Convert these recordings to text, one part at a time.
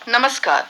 नमस्कार,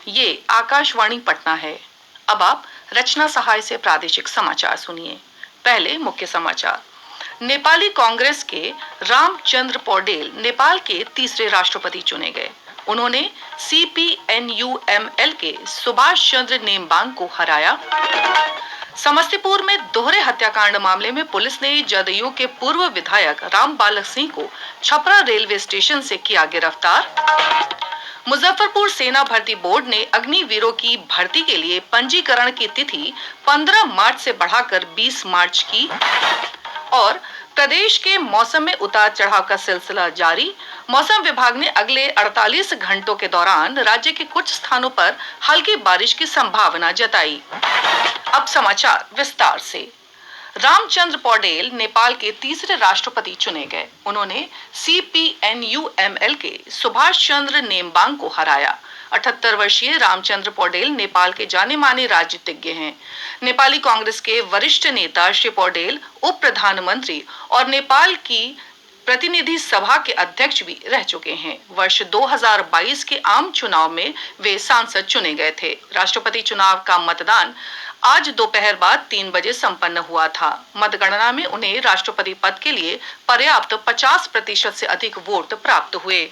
ये आकाशवाणी पटना है। अब आप रचना सहाय से प्रादेशिक समाचार सुनिए। पहले मुख्य समाचार। नेपाली कांग्रेस के रामचंद्र पौडेल नेपाल के तीसरे राष्ट्रपति चुने गए। उन्होंने CPNUML के सुभाष चंद्र नेम्बांग को हराया। समस्तीपुर में दोहरे हत्याकांड मामले में पुलिस ने जदयू के पूर्व विधायक राम बालक सिंह को छपरा रेलवे स्टेशन से किया गिरफ्तार। मुजफ्फरपुर सेना भर्ती बोर्ड ने अग्निवीरों की भर्ती के लिए पंजीकरण की तिथि 15 मार्च से बढ़ाकर 20 मार्च की। और प्रदेश के मौसम में उतार चढ़ाव का सिलसिला जारी। मौसम विभाग ने अगले 48 घंटों के दौरान राज्य के कुछ स्थानों पर हल्की बारिश की संभावना जताई। अब समाचार विस्तार से। रामचंद्र पौडेल नेपाल के तीसरे राष्ट्रपति चुने गए। उन्होंने CPNUML के सुभाष चंद्र नेम्बांग को हराया। 78 वर्षीय रामचंद्र पौडेल नेपाल के जाने माने राजनीतिज्ञ हैं। नेपाली कांग्रेस के वरिष्ठ नेता श्री पौडेल उप प्रधानमंत्री और नेपाल की प्रतिनिधि सभा के अध्यक्ष भी रह चुके हैं। वर्ष 2022 के आम चुनाव में वे सांसद चुने गए थे। राष्ट्रपति चुनाव का मतदान आज दोपहर बाद 3 बजे संपन्न हुआ था। मतगणना में उन्हें राष्ट्रपति पद के लिए पर्याप्त 50% से अधिक वोट प्राप्त हुए।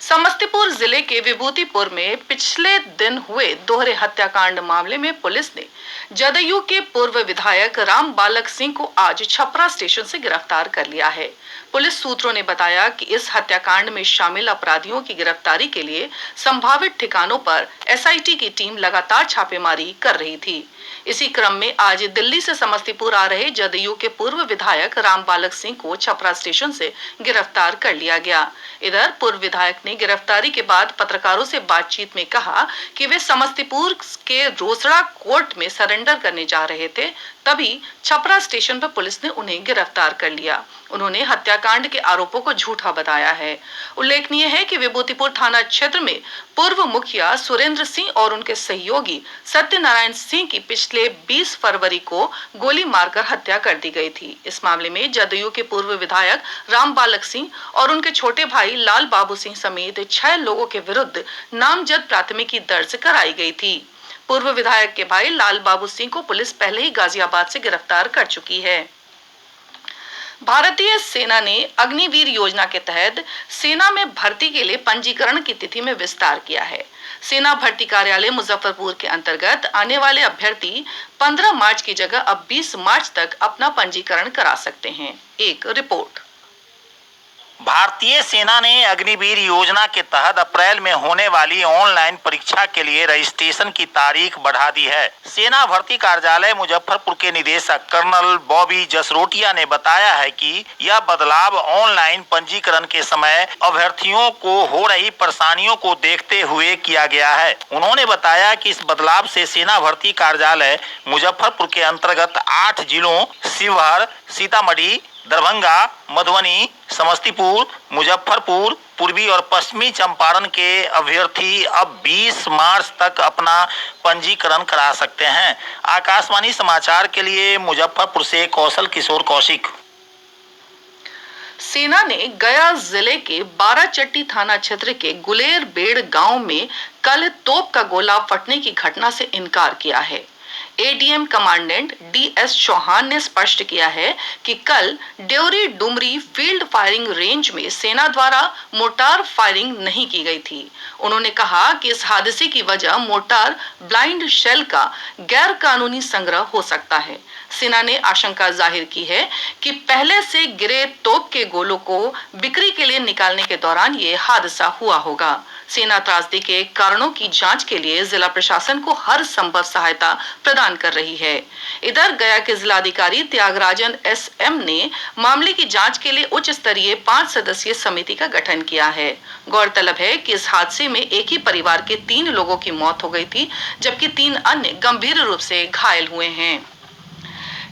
समस्तीपुर जिले के विभूतिपुर में पिछले दिन हुए दोहरे हत्याकांड मामले में पुलिस ने जदयू के पूर्व विधायक राम बालक सिंह को आज छपरा स्टेशन से गिरफ्तार कर लिया है। पुलिस सूत्रों ने बताया कि इस हत्याकांड में शामिल अपराधियों की गिरफ्तारी के लिए संभावित ठिकानों पर SIT की टीम लगातार छापेमारी कर रही थी। इसी क्रम में आज दिल्ली से समस्तीपुर आ रहे जदयू के पूर्व विधायक राम बालक सिंह को छपरा स्टेशन से गिरफ्तार कर लिया गया। इधर पूर्व विधायक ने गिरफ्तारी के बाद पत्रकारों से बातचीत में कहा कि वे समस्तीपुर के रोसड़ा कोर्ट में सरेंडर करने जा रहे थे, तभी छपरा स्टेशन पर पुलिस ने उन्हें गिरफ्तार कर लिया। उन्होंने हत्याकांड के आरोपों को झूठा बताया है। उल्लेखनीय है कि विभूतिपुर थाना क्षेत्र में पूर्व मुखिया सुरेंद्र सिंह और उनके सहयोगी सत्यनारायण सिंह की पिछले 20 फरवरी को गोली मारकर हत्या कर दी गई थी। इस मामले में जदयू के पूर्व विधायक राम बालक सिंह और उनके छोटे भाई लाल बाबू सिंह समेत 6 लोगों के विरुद्ध नामजद प्राथमिकी दर्ज कराई गई थी। पूर्व विधायक के भाई लाल बाबू सिंह को पुलिस पहले ही गाजियाबाद से गिरफ्तार कर चुकी है। भारतीय सेना ने अग्निवीर योजना के तहत सेना में भर्ती के लिए पंजीकरण की तिथि में विस्तार किया है। सेना भर्ती कार्यालय मुजफ्फरपुर के अंतर्गत आने वाले अभ्यर्थी 15 मार्च की जगह अब 20 मार्च तक अपना पंजीकरण करा सकते हैं। एक रिपोर्ट। भारतीय सेना ने अग्निवीर योजना के तहत अप्रैल में होने वाली ऑनलाइन परीक्षा के लिए रजिस्ट्रेशन की तारीख बढ़ा दी है। सेना भर्ती कार्यालय मुजफ्फरपुर के निदेशक कर्नल बॉबी जसरोटिया ने बताया है कि यह बदलाव ऑनलाइन पंजीकरण के समय अभ्यर्थियों को हो रही परेशानियों को देखते हुए किया गया है। उन्होंने बताया कि इस बदलाव से सेना भर्ती कार्यालय मुजफ्फरपुर के अंतर्गत 8 जिलों शिवहर, सीतामढ़ी, दरभंगा, मधुबनी, समस्तीपुर, मुजफ्फरपुर, पूर्वी और पश्चिमी चंपारण के अभ्यर्थी अब 20 मार्च तक अपना पंजीकरण करा सकते हैं। आकाशवाणी समाचार के लिए मुजफ्फरपुर से कौशल किशोर कौशिक। सेना ने गया जिले के बाराचट्टी थाना क्षेत्र के गुलेर बेड़ गांव में कल तोप का गोला फटने की घटना से इनकार किया है। ADM कमांडेंट DS चौहान ने स्पष्ट किया है कि कल Deori Dumri field firing range में सेना द्वारा मोर्टार फायरिंग नहीं की गई थी। उन्होंने कहा कि इस हादसे की वजह मोर्टार ब्लाइंड शेल का गैर कानूनी संग्रह हो सकता है। सेना ने आशंका जाहिर की है कि पहले से गिरे तोप के गोलों को बिक्री के लिए निकालने के दौरान ये हादसा हुआ होगा। सेना त्रासदी के कारणों की जांच के लिए जिला प्रशासन को हर संभव सहायता प्रदान कर रही है। इधर गया के जिलाधिकारी त्यागराजन SM ने मामले की जांच के लिए उच्च स्तरीय 5 सदस्यीय समिति का गठन किया है। गौरतलब है कि इस हादसे में एक ही परिवार के 3 लोगों की मौत हो गई थी, जबकि 3 अन्य गंभीर रूप से घायल हुए हैं।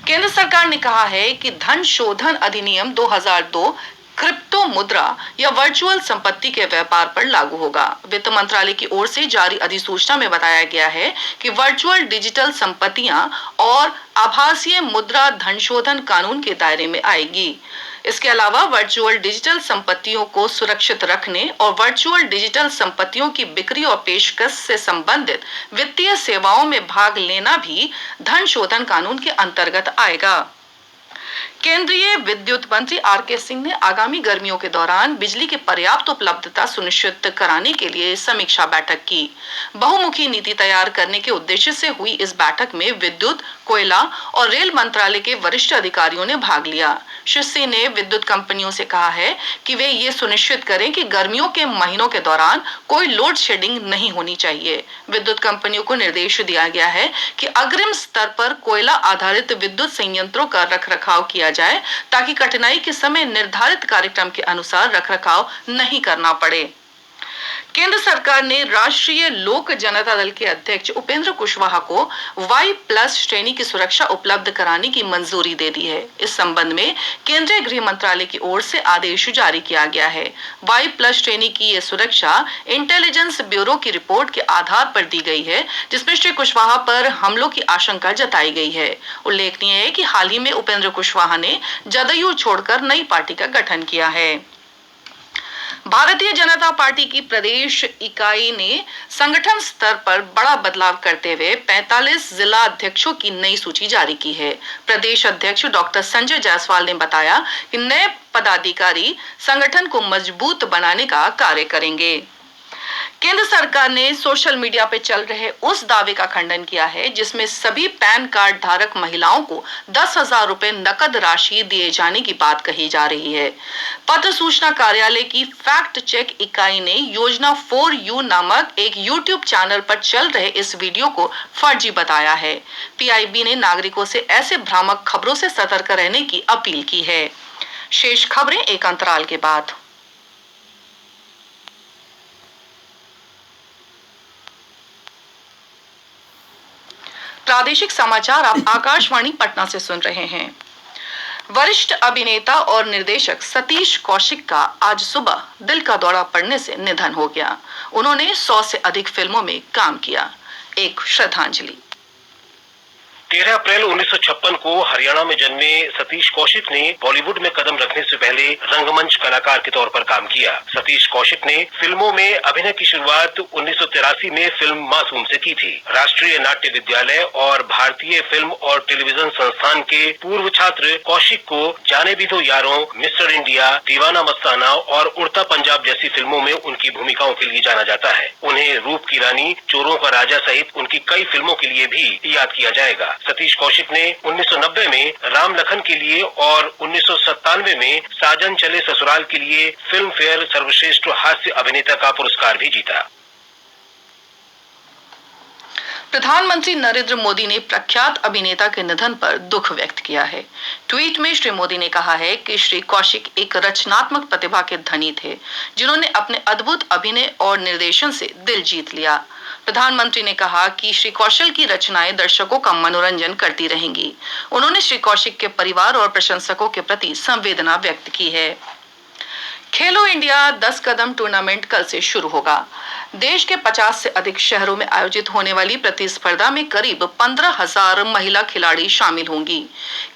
केंद्र सरकार ने कहा है कि धन शोधन अधिनियम 2002 क्रिप्टो मुद्रा या वर्चुअल संपत्ति के व्यापार पर लागू होगा। वित्त मंत्रालय की ओर से जारी अधिसूचना में बताया गया है कि वर्चुअल डिजिटल संपत्तियां और आभासीय मुद्रा धन शोधन कानून के दायरे में आएगी। इसके अलावा वर्चुअल डिजिटल संपत्तियों को सुरक्षित रखने और वर्चुअल डिजिटल संपत्तियों की बिक्री और पेशकश से संबंधित वित्तीय सेवाओं में भाग लेना भी धन शोधन कानून के अंतर्गत आएगा। केंद्रीय विद्युत मंत्री आर के सिंह ने आगामी गर्मियों के दौरान बिजली की पर्याप्त उपलब्धता सुनिश्चित कराने के लिए समीक्षा बैठक की। बहुमुखी नीति तैयार करने के उद्देश्य से हुई इस बैठक में विद्युत, कोयला और रेल मंत्रालय के वरिष्ठ अधिकारियों ने भाग लिया। श्री सिंह ने विद्युत कंपनियों से कहा है कि वे ये सुनिश्चित करें कि गर्मियों के महीनों के दौरान कोई लोड शेडिंग नहीं होनी चाहिए। विद्युत कंपनियों को निर्देश दिया गया है कि अग्रिम स्तर पर कोयला आधारित विद्युत संयंत्रों का रखरखाव किया जाए ताकि कठिनाई के समय निर्धारित कार्यक्रम के अनुसार रखरखाव नहीं करना पड़े। केंद्र सरकार ने राष्ट्रीय लोक जनता दल के अध्यक्ष उपेंद्र कुशवाहा को Y+ श्रेणी की सुरक्षा उपलब्ध कराने की मंजूरी दे दी है। इस संबंध में केंद्रीय गृह मंत्रालय की ओर से आदेश जारी किया गया है। Y+ श्रेणी की यह सुरक्षा इंटेलिजेंस ब्यूरो की रिपोर्ट के आधार पर दी गई है, जिसमें श्री कुशवाहा पर हमलों की आशंका जताई गई है। उल्लेखनीय है कि हाल ही में उपेंद्र कुशवाहा ने जदयू छोड़कर नई पार्टी का गठन किया है। भारतीय जनता पार्टी की प्रदेश इकाई ने संगठन स्तर पर बड़ा बदलाव करते हुए 45 जिला अध्यक्षों की नई सूची जारी की है। प्रदेश अध्यक्ष डॉक्टर संजय जायसवाल ने बताया कि नए पदाधिकारी संगठन को मजबूत बनाने का कार्य करेंगे। केंद्र सरकार ने सोशल मीडिया पर चल रहे उस दावे का खंडन किया है जिसमें सभी पैन कार्ड धारक महिलाओं को 10,000 रुपए नकद राशि दिए जाने की बात कही जा रही है। पत्र सूचना कार्यालय की फैक्ट चेक इकाई ने योजना 4U नामक एक YouTube चैनल पर चल रहे इस वीडियो को फर्जी बताया है। PIB ने नागरिकों से ऐसे भ्रामक खबरों से सतर्क रहने की अपील की है। शेष खबरें एक अंतराल के बाद। प्रादेशिक समाचार आप आकाशवाणी पटना से सुन रहे हैं। वरिष्ठ अभिनेता और निर्देशक सतीश कौशिक का आज सुबह दिल का दौरा पड़ने से निधन हो गया। उन्होंने 100 से अधिक फिल्मों में काम किया। एक श्रद्धांजलि। 13 अप्रैल 1956 को हरियाणा में जन्मे सतीश कौशिक ने बॉलीवुड में कदम रखने से पहले रंगमंच कलाकार के तौर पर काम किया। सतीश कौशिक ने फिल्मों में अभिनय की शुरुआत 1983 में फिल्म मासूम से की थी। राष्ट्रीय नाट्य विद्यालय और भारतीय फिल्म और टेलीविजन संस्थान के पूर्व छात्र कौशिक को जाने भी दो यारों, मिस्टर इंडिया, दीवाना मस्ताना और उड़ता पंजाब जैसी फिल्मों में उनकी भूमिकाओं के लिए जाना जाता है। उन्हें रूप की रानी, चोरों का राजा सहित उनकी कई फिल्मों के लिए भी याद किया जाएगा। सतीश कौशिक ने 1990 में राम लखन के लिए और 1997 में साजन चले ससुराल के लिए फिल्म फेयर सर्वश्रेष्ठ हास्य अभिनेता का पुरस्कार भी जीता। प्रधानमंत्री नरेंद्र मोदी ने प्रख्यात अभिनेता के निधन पर दुख व्यक्त किया है। ट्वीट में श्री मोदी ने कहा है कि श्री कौशिक एक रचनात्मक प्रतिभा के धनी थे, जिन्होंने अपने अद्भुत अभिनय और निर्देशन से दिल जीत लिया। प्रधानमंत्री ने कहा कि श्री कौशल की रचनाएं दर्शकों का मनोरंजन करती रहेंगी। उन्होंने श्री कौशिक के परिवार और प्रशंसकों के प्रति संवेदना व्यक्त की है। खेलो इंडिया 10 कदम टूर्नामेंट कल से शुरू होगा। देश के 50 से अधिक शहरों में आयोजित होने वाली प्रतिस्पर्धा में करीब 15,000 महिला खिलाड़ी शामिल होंगी।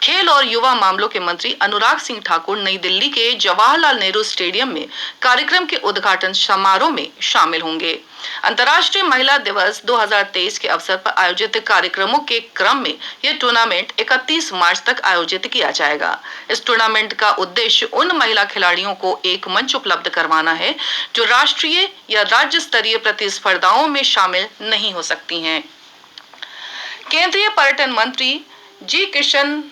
खेल और युवा मामलों के मंत्री अनुराग सिंह ठाकुर नई दिल्ली के जवाहरलाल नेहरू स्टेडियम में कार्यक्रम के उद्घाटन समारोह में शामिल होंगे। अंतर्राष्ट्रीय महिला दिवस 2023 के अवसर पर आयोजित कार्यक्रमों के क्रम में यह टूर्नामेंट 31 मार्च तक आयोजित किया जाएगा। इस टूर्नामेंट का उद्देश्य उन महिला खिलाड़ियों को एक मंच उपलब्ध करवाना है जो राष्ट्रीय या राज्य स्तरीय प्रतिस्पर्धाओं में शामिल नहीं हो सकती हैं। केंद्रीय पर्यटन मंत्री जी किशन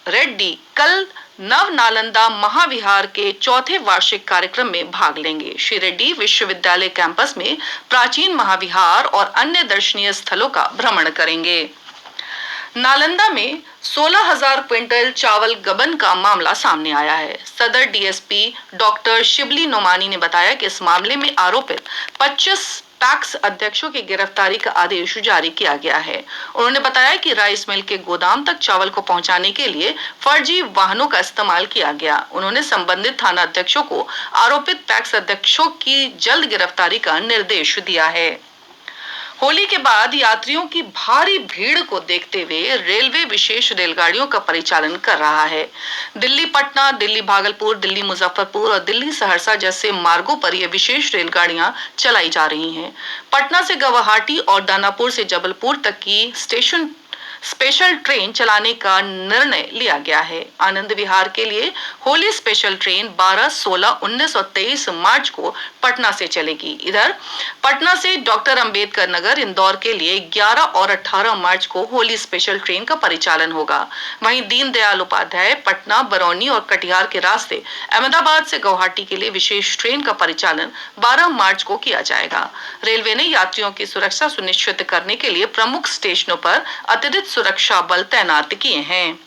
रेड्डी कल नव नालंदा महाविहार के चौथे वार्षिक कार्यक्रम में भाग लेंगे। श्री रेड्डी विश्वविद्यालय कैंपस में प्राचीन महाविहार और अन्य दर्शनीय स्थलों का भ्रमण करेंगे। नालंदा में 16,000 क्विंटल चावल गबन का मामला सामने आया है। सदर डीएसपी डॉक्टर शिबली नोमानी ने बताया कि इस मामले में आरोपित 25 पैक्स अध्यक्षों की गिरफ्तारी का आदेश जारी किया गया है। उन्होंने बताया कि राइस मिल के गोदाम तक चावल को पहुंचाने के लिए फर्जी वाहनों का इस्तेमाल किया गया। उन्होंने संबंधित थाना अध्यक्षों को आरोपित पैक्स अध्यक्षों की जल्द गिरफ्तारी का निर्देश दिया है। होली के बाद यात्रियों की भारी भीड़ को देखते हुए रेलवे विशेष रेलगाड़ियों का परिचालन कर रहा है। दिल्ली पटना, दिल्ली भागलपुर, दिल्ली मुजफ्फरपुर और दिल्ली सहरसा जैसे मार्गों पर ये विशेष रेलगाड़ियां चलाई जा रही हैं। पटना से गुवाहाटी और दानापुर से जबलपुर तक की स्पेशल ट्रेन चलाने का निर्णय लिया गया है। आनंद विहार के लिए होली स्पेशल ट्रेन 12, 16, 19 और 23 मार्च को पटना से चलेगी। इधर पटना से डॉक्टर अंबेडकर नगर, इंदौर के लिए 11 और 18 मार्च को होली स्पेशल ट्रेन का परिचालन होगा। वहीं दीनदयाल उपाध्याय, पटना, बरौनी और कटिहार के रास्ते अहमदाबाद से गुवाहाटी के लिए विशेष ट्रेन का परिचालन 12 मार्च को किया जाएगा। रेलवे ने यात्रियों की सुरक्षा सुनिश्चित करने के लिए प्रमुख स्टेशनों पर अतिरिक्त सुरक्षा बल तैनात किए हैं।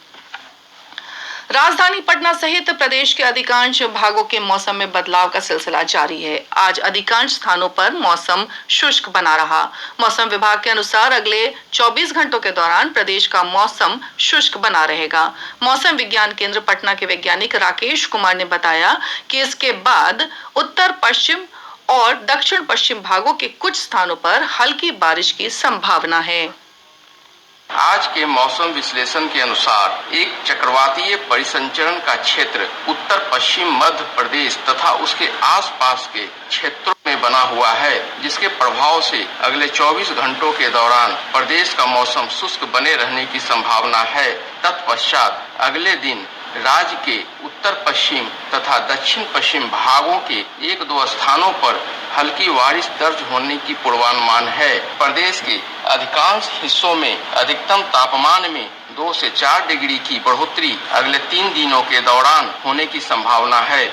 राजधानी पटना सहित प्रदेश के अधिकांश भागों के मौसम में बदलाव का सिलसिला जारी है। आज अधिकांश स्थानों पर मौसम शुष्क बना रहा। मौसम विभाग के अनुसार अगले 24 घंटों के दौरान प्रदेश का मौसम शुष्क बना रहेगा। मौसम विज्ञान केंद्र पटना के वैज्ञानिक राकेश कुमार ने बताया कि इसके बाद उत्तर पश्चिम और दक्षिण पश्चिम भागों के कुछ स्थानों पर हल्की बारिश की संभावना है। आज के मौसम विश्लेषण के अनुसार एक चक्रवातीय परिसंचरण का क्षेत्र उत्तर पश्चिम मध्य प्रदेश तथा उसके आसपास के क्षेत्रों में बना हुआ है, जिसके प्रभाव से अगले 24 घंटों के दौरान प्रदेश का मौसम शुष्क बने रहने की संभावना है। तत्पश्चात अगले दिन राज्य के उत्तर पश्चिम तथा दक्षिण पश्चिम भागों के 1-2 स्थानों पर हल्की बारिश दर्ज होने की पूर्वानुमान है। प्रदेश के अधिकांश हिस्सों में अधिकतम तापमान में 2 से 4 डिग्री की बढ़ोतरी अगले 3 दिनों के दौरान होने की संभावना है।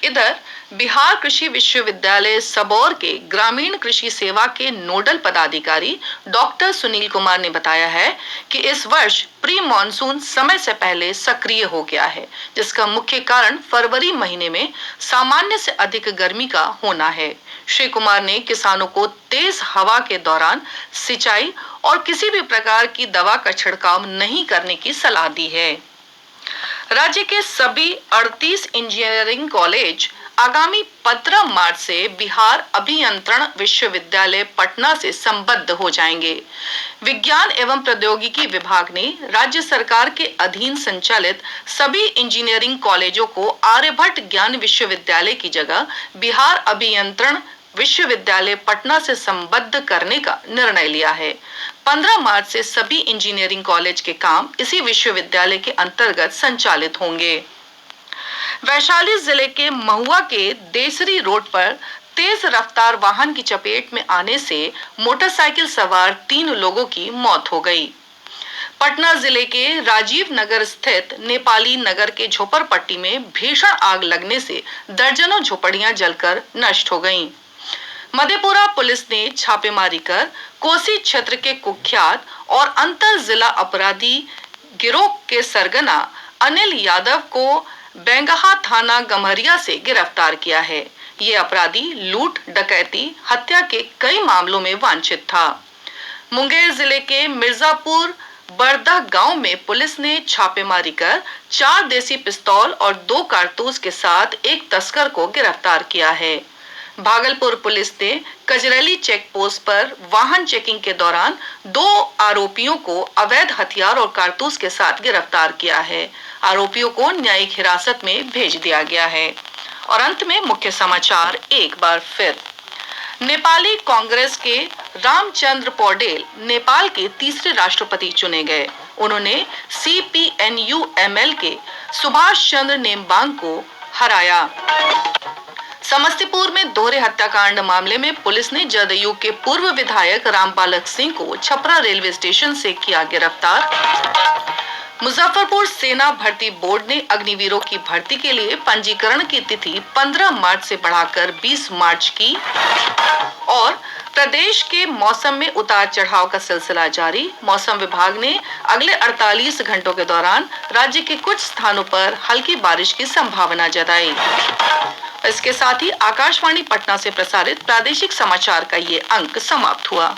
इधर बिहार कृषि विश्वविद्यालय सबौर के ग्रामीण कृषि सेवा के नोडल पदाधिकारी डॉक्टर सुनील कुमार ने बताया है कि इस वर्ष प्री मॉनसून समय से पहले सक्रिय हो गया है, जिसका मुख्य कारण फरवरी महीने में सामान्य से अधिक गर्मी का होना है। श्री कुमार ने किसानों को तेज हवा के दौरान सिंचाई और किसी भी प्रकार की दवा का छिड़काव नहीं करने की सलाह दी है। राज्य के सभी 38 इंजीनियरिंग कॉलेज आगामी 15 मार्च से बिहार अभियंत्रण विश्वविद्यालय पटना से संबद्ध हो जाएंगे। विज्ञान एवं प्रौद्योगिकी विभाग ने राज्य सरकार के अधीन संचालित सभी इंजीनियरिंग कॉलेजों को आर्यभट्ट ज्ञान विश्वविद्यालय की जगह बिहार अभियंत्रण विश्वविद्यालय पटना से संबद्ध करने का निर्णय लिया है। 15 मार्च से सभी इंजीनियरिंग कॉलेज के काम इसी विश्वविद्यालय के अंतर्गत संचालित होंगे। वैशाली जिले के महुआ के देसरी रोड पर तेज रफ्तार वाहन की चपेट में आने से मोटरसाइकिल सवार 3 लोगों की मौत हो गई। पटना जिले के राजीव नगर स्थित नेपाली नगर के झोपड़पट्टी में भीषण आग लगने से दर्जनों झोपड़ियां जलकर नष्ट हो गईं। मधेपुरा पुलिस ने छापेमारी कर कोसी क्षेत्र के कुख्यात और अंतर जिला अपराधी गिरोह के सरगना अनिल यादव को बेंगहा थाना गम्हरिया से गिरफ्तार किया है। ये अपराधी लूट, डकैती, हत्या के कई मामलों में वांछित था। मुंगेर जिले के मिर्जापुर बरदह गांव में पुलिस ने छापेमारी कर 4 देसी पिस्तौल और 2 कारतूस के साथ एक तस्कर को गिरफ्तार किया है। भागलपुर पुलिस ने कजरैली चेक पोस्ट पर वाहन चेकिंग के दौरान 2 आरोपियों को अवैध हथियार और कारतूस के साथ गिरफ्तार किया है। आरोपियों को न्यायिक हिरासत में भेज दिया गया है। और अंत में मुख्य समाचार एक बार फिर। नेपाली कांग्रेस के रामचंद्र पौडेल नेपाल के तीसरे राष्ट्रपति चुने गए। उन्होंने CPNU-ML के सुभाष चंद्र नेम्बांग को हराया। समस्तीपुर में दोहरे हत्याकांड मामले में पुलिस ने जदयू के पूर्व विधायक रामबालक सिंह को छपरा रेलवे स्टेशन से किया गिरफ्तार। मुजफ्फरपुर सेना भर्ती बोर्ड ने अग्निवीरों की भर्ती के लिए पंजीकरण की तिथि 15 मार्च से बढ़ाकर 20 मार्च की। और प्रदेश के मौसम में उतार चढ़ाव का सिलसिला जारी। मौसम विभाग ने अगले 48 घंटों के दौरान राज्य के कुछ स्थानों पर हल्की बारिश की संभावना जताई। इसके साथ ही आकाशवाणी पटना से प्रसारित प्रादेशिक समाचार का ये अंक समाप्त हुआ।